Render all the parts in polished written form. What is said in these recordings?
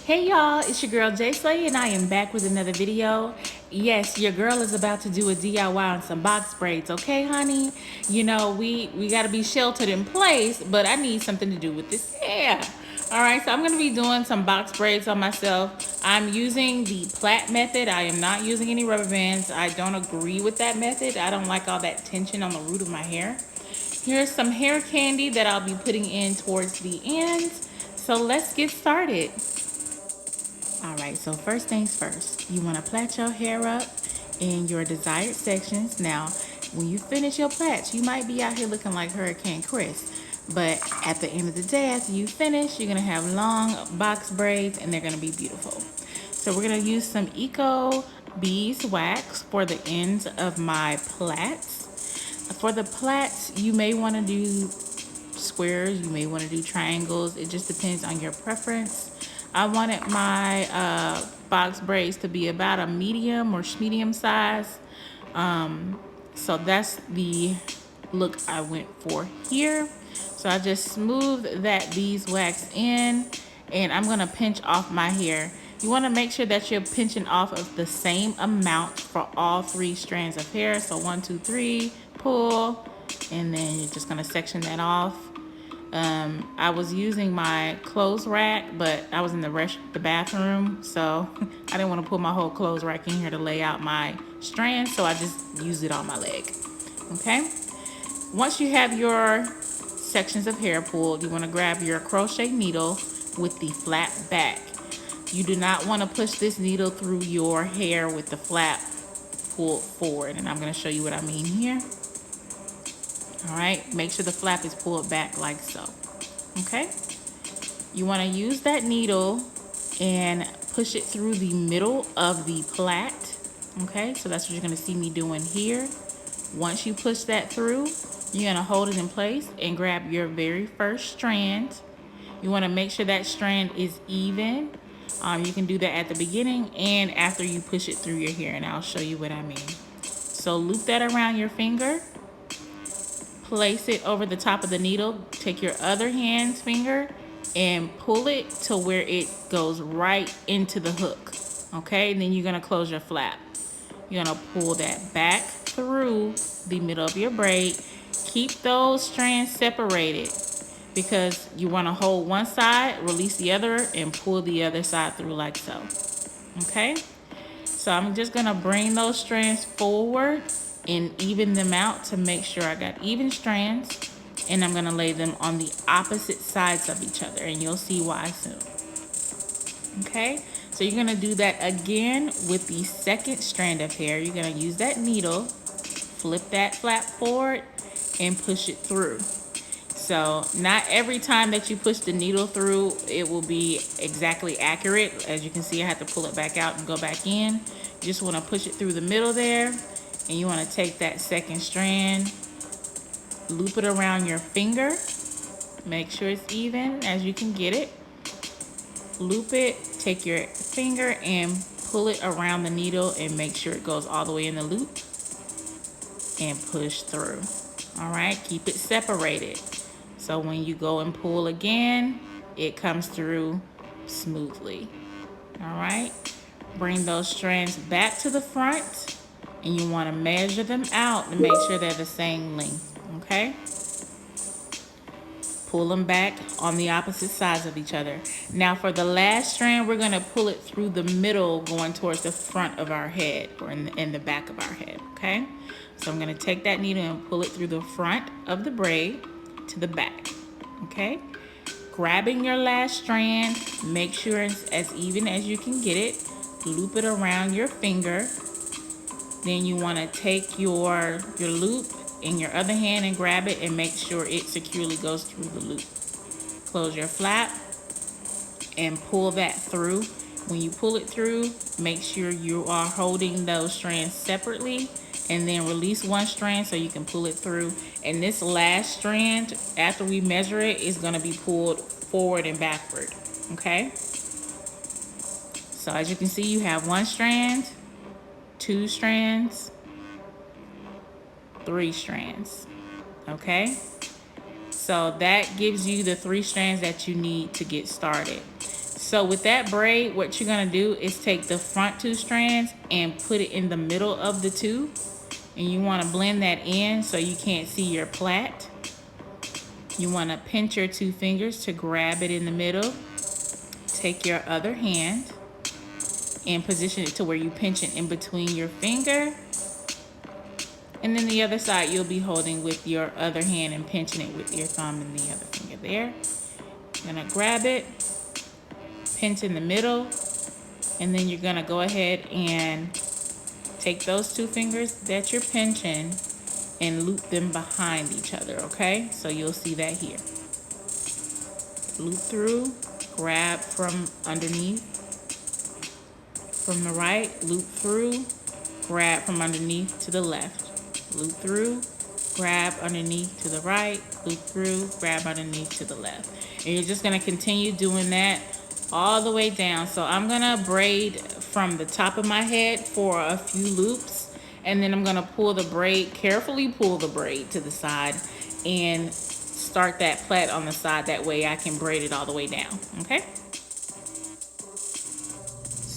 Hey y'all, it's your girl Jay Slay and I am back with another video. Yes, your girl is about to do a DIY on some box braids, okay honey? You know, we gotta be sheltered in place, but I need something to do with this hair. Alright, so I'm gonna be doing some box braids on myself. I'm using the plait method. I am not using any rubber bands. I don't agree with that method. I don't like all that tension on the root of my hair. Here's some hair candy that I'll be putting in towards the end. So let's get started. All right, so first things first, you want to plait your hair up in your desired sections. Now, when you finish your plaits, you might be out here looking like Hurricane Chris, but at the end of the day, after you finish, you're going to have long box braids and they're going to be beautiful. So we're going to use some Eco beeswax for the ends of my plaits. For the plaits, you may want to do squares, you may want to do triangles. It just depends on your preference. I wanted my box braids to be about a medium or medium size. So that's the look I went for here. So I just smoothed that beeswax in and I'm going to pinch off my hair. You want to make sure that you're pinching off of the same amount for all 3 strands of hair. So 1, 2, 3, pull, and then you're just going to section that off. I was using my clothes rack, but I was in the bathroom, so I didn't want to put my whole clothes rack in here to lay out my strands, so I just used it on my leg. Okay? Once you have your sections of hair pulled, you want to grab your crochet needle with the flat back. You do not want to push this needle through your hair with the flap pulled forward, and I'm going to show you what I mean here. All right, make sure the flap is pulled back like so. Okay, you want to use that needle and push it through the middle of the plait. Okay, so that's what you're going to see me doing here. Once you push that through, you're going to hold it in place and grab your very first strand. You want to make sure that strand is even. You can do that at the beginning and after you push it through your hair, and I'll show you what I mean. So loop that around your finger. Place it over the top of the needle. Take your other hand's finger and pull it to where it goes right into the hook. Okay, and then you're gonna close your flap. You're gonna pull that back through the middle of your braid. Keep those strands separated because you wanna hold one side, release the other, and pull the other side through like so. Okay, so I'm just gonna bring those strands forward and even them out to make sure I got even strands, and I'm gonna lay them on the opposite sides of each other, and you'll see why soon. Okay, so you're gonna do that again with the second strand of hair. You're gonna use that needle, flip that flap forward, and push it through. So not every time that you push the needle through, it will be exactly accurate. As you can see, I have to pull it back out and go back in. You just wanna push it through the middle there, and you wanna take that second strand, loop it around your finger, make sure it's even as you can get it. Loop it, take your finger and pull it around the needle and make sure it goes all the way in the loop and push through. All right, keep it separated. So when you go and pull again, it comes through smoothly. All right, bring those strands back to the front and you want to measure them out to make sure they're the same length. Okay, pull them back on the opposite sides of each other. Now for the last strand, we're going to pull it through the middle going towards the front of our head, or in the back of our head. Okay, so I'm going to take that needle and pull it through the front of the braid to the back. Okay, grabbing your last strand, make sure it's as even as you can get it. Loop it around your finger. Then you want to take your loop in your other hand and grab it and make sure it securely goes through the loop. Close your flap and pull that through. When you pull it through, make sure you are holding those strands separately, and then release one strand so you can pull it through. And this last strand, after we measure it, is going to be pulled forward and backward. Okay, so as you can see, you have one strand, 2 strands, 3 strands. Okay, so that gives you the 3 strands that you need to get started. So with that braid, what you're gonna do is take the front 2 strands and put it in the middle of the 2. And you wanna blend that in so you can't see your plait. You wanna pinch your 2 fingers to grab it in the middle. Take your other hand and position it to where you pinch it in between your finger. And then the other side you'll be holding with your other hand and pinching it with your thumb and the other finger there. You're gonna grab it, pinch in the middle, and then you're gonna go ahead and take those 2 fingers that you're pinching and loop them behind each other, okay? So you'll see that here. Loop through, grab from underneath, from the right, loop through, grab from underneath to the left. Loop through, grab underneath to the right, loop through, grab underneath to the left. And you're just gonna continue doing that all the way down. So I'm gonna braid from the top of my head for a few loops, and then I'm gonna pull the braid, carefully pull the braid to the side and start that plait on the side. That way I can braid it all the way down, okay?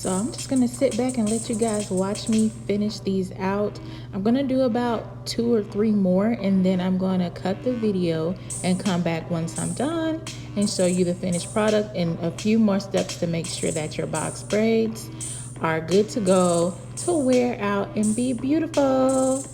So I'm just gonna sit back and let you guys watch me finish these out. I'm gonna do about 2 or 3 more, and then I'm gonna cut the video and come back once I'm done and show you the finished product and a few more steps to make sure that your box braids are good to go to wear out and be beautiful.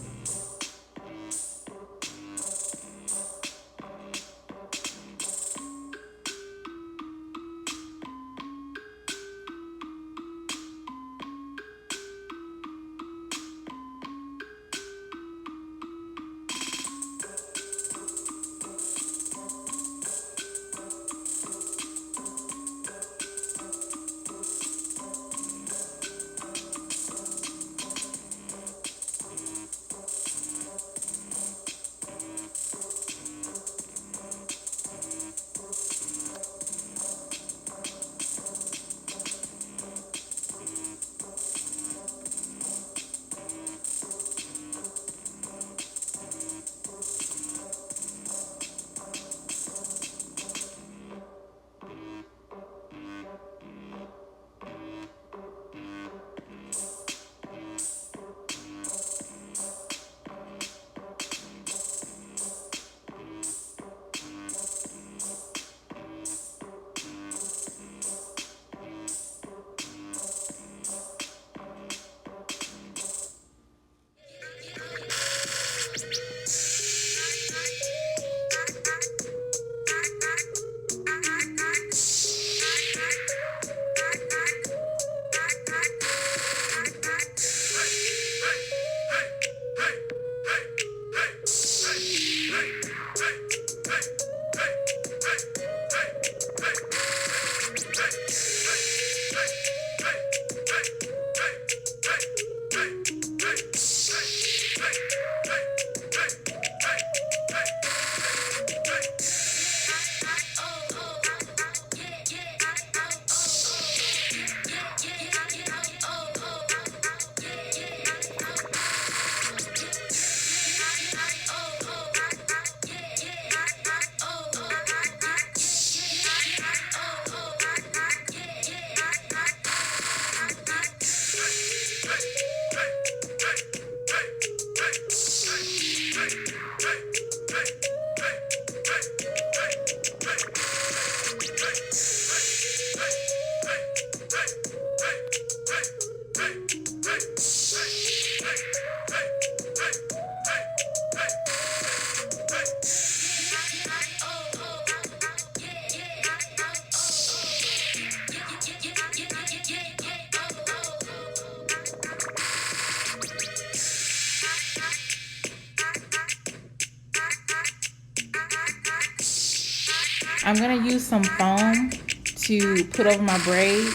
I'm gonna use some foam to put over my braids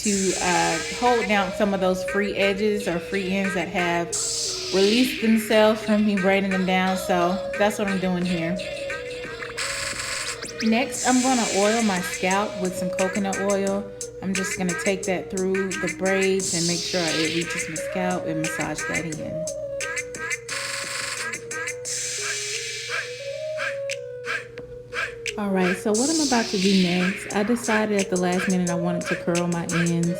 to hold down some of those free edges or free ends that have released themselves from me braiding them down. So that's what I'm doing here. Next, I'm gonna oil my scalp with some coconut oil. I'm just gonna take that through the braids and make sure it reaches my scalp and massage that in. All right, so what I'm about to do next, I decided at the last minute I wanted to curl my ends.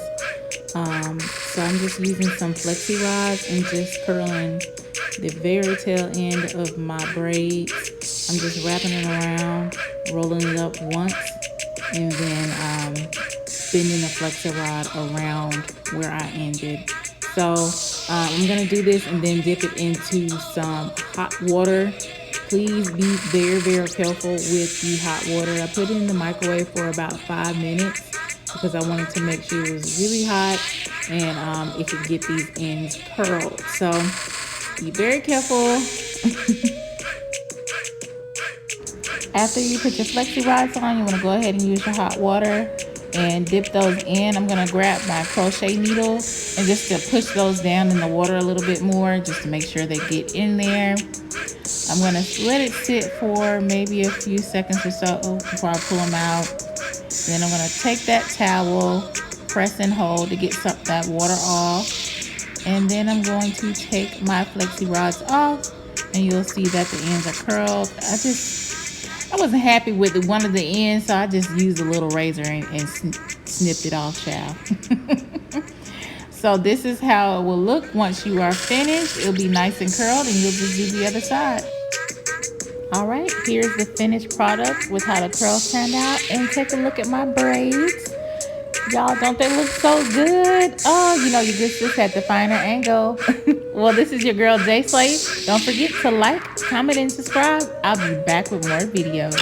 So I'm just using some flexi rods and just curling the very tail end of my braids. I'm just wrapping it around, rolling it up once, and then bending the flexi rod around where I ended. So I'm gonna do this and then dip it into some hot water. Please be very, very careful with the hot water. I put it in the microwave for about 5 minutes because I wanted to make sure it was really hot and it could get these ends curled. So be very careful. After you put your flexi rods on, you want to go ahead and use your hot water and dip those in. I'm going to grab my crochet needle and just to push those down in the water a little bit more just to make sure they get in there. I'm going to let it sit for maybe a few seconds or so before I pull them out. Then I'm going to take that towel, press and hold to get that water off. And then I'm going to take my flexi rods off and you'll see that the ends are curled. I wasn't happy with one of the ends, so I just used a little razor and snipped it off, child. So this is how it will look once you are finished. It'll be nice and curled and you'll just do the other side. All right, here's the finished product with how the curls turned out. And take a look at my braids. Y'all, don't they look so good? Oh, you know, you just had the finer angle. Well, this is your girl, J Slate. Don't forget to like, comment, and subscribe. I'll be back with more videos.